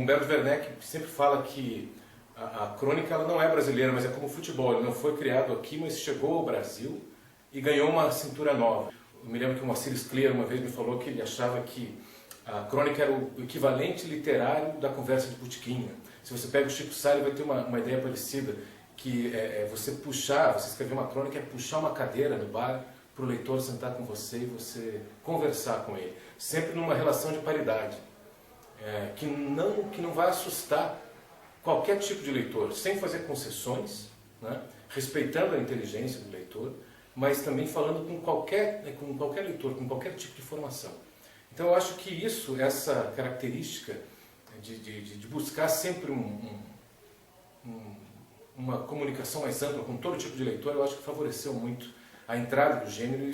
Humberto Werneck sempre fala que a crônica ela não é brasileira, mas é como o futebol. Ele não foi criado aqui, mas chegou ao Brasil e ganhou uma cintura nova. Eu me lembro que o Moacir Scler uma vez me falou que ele achava que a crônica era o equivalente literário da conversa de botequim. Se você pega o Chico Sá, ele vai ter uma ideia parecida, que você escrever uma crônica é puxar uma cadeira no bar para o leitor sentar com você e você conversar com ele. Sempre numa relação de paridade, que não vai assustar qualquer tipo de leitor, sem fazer concessões, né? Respeitando a inteligência do leitor, mas também falando com qualquer leitor, com qualquer tipo de formação. Então eu acho que essa característica de buscar sempre uma comunicação mais ampla com todo tipo de leitor, eu acho que favoreceu muito a entrada do gênero e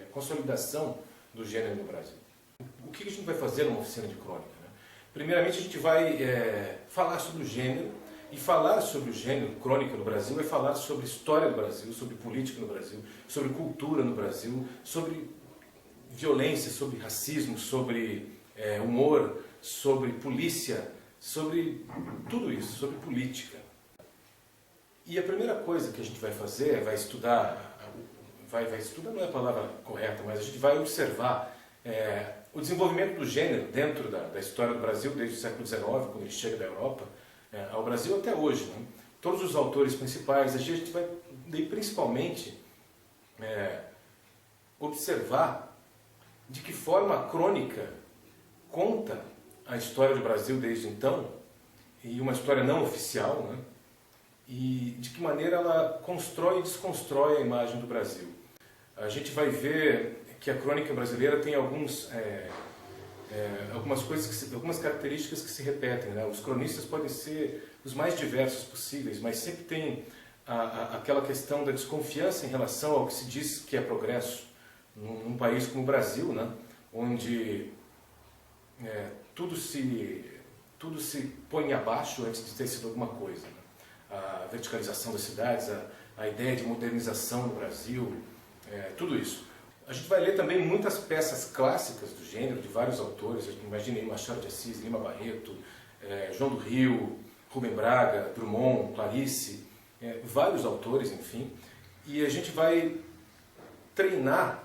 a consolidação do gênero no Brasil. O que a gente vai fazer numa oficina de crônica? Né? Primeiramente a gente vai falar sobre o gênero, e falar sobre o gênero crônica no Brasil é falar sobre história do Brasil, sobre política no Brasil, sobre cultura no Brasil, sobre violência, sobre racismo, sobre humor, sobre polícia, sobre tudo isso, sobre política. E a primeira coisa que a gente vai fazer vai estudar não é a palavra correta, mas a gente vai observar o desenvolvimento do gênero dentro da história do Brasil, desde o século XIX, quando ele chega da Europa, ao Brasil até hoje. Né? Todos os autores principais, a gente vai principalmente observar de que forma a crônica conta a história do Brasil desde então, e uma história não oficial, né? E de que maneira ela constrói e desconstrói a imagem do Brasil. A gente vai ver que a crônica brasileira tem algumas características que se repetem. Né? Os cronistas podem ser os mais diversos possíveis, mas sempre tem aquela questão da desconfiança em relação ao que se diz que é progresso num país como o Brasil, né? Onde tudo se põe abaixo antes de ter sido alguma coisa. Né? A verticalização das cidades, a ideia de modernização no Brasil, tudo isso. A gente vai ler também muitas peças clássicas do gênero, de vários autores. Imaginei Machado de Assis, Lima Barreto, João do Rio, Rubem Braga, Drummond, Clarice, vários autores, enfim. E a gente vai treinar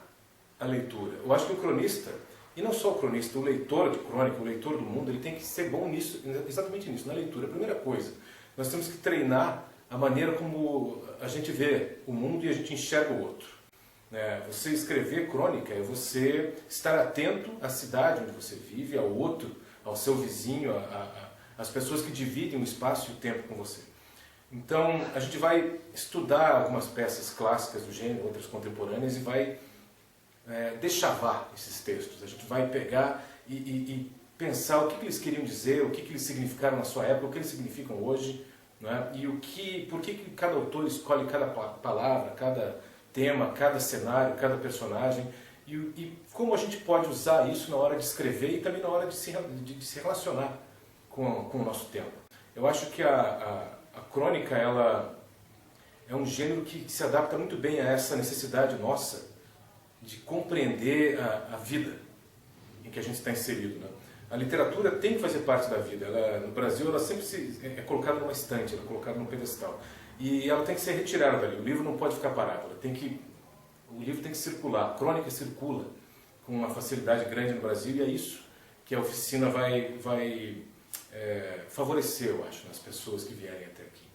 a leitura. Eu acho que o cronista, e não só o cronista, o leitor de crônica, o leitor do mundo, ele tem que ser bom nisso, exatamente nisso, na leitura. A primeira coisa, nós temos que treinar a maneira como a gente vê o mundo e a gente enxerga o outro. Você escrever crônica é você estar atento à cidade onde você vive, ao outro, ao seu vizinho, às pessoas que dividem o espaço e o tempo com você. Então, a gente vai estudar algumas peças clássicas do gênero, outras contemporâneas, e vai deschavar esses textos. A gente vai pegar e pensar o que eles queriam dizer, o que eles significaram na sua época, o que eles significam hoje, né? E por que cada autor escolhe cada palavra, cada tema, cada cenário, cada personagem, e como a gente pode usar isso na hora de escrever e também na hora de se relacionar com o nosso tempo. Eu acho que a crônica ela é um gênero que se adapta muito bem a essa necessidade nossa de compreender a vida em que a gente está inserido. Né? A literatura tem que fazer parte da vida. No Brasil ela sempre é colocada numa estante, ela é colocada num pedestal. E ela tem que ser retirada dali. O livro não pode ficar parado. O livro tem que circular. A crônica circula com uma facilidade grande no Brasil, e é isso que a oficina vai favorecer, eu acho, nas pessoas que vierem até aqui.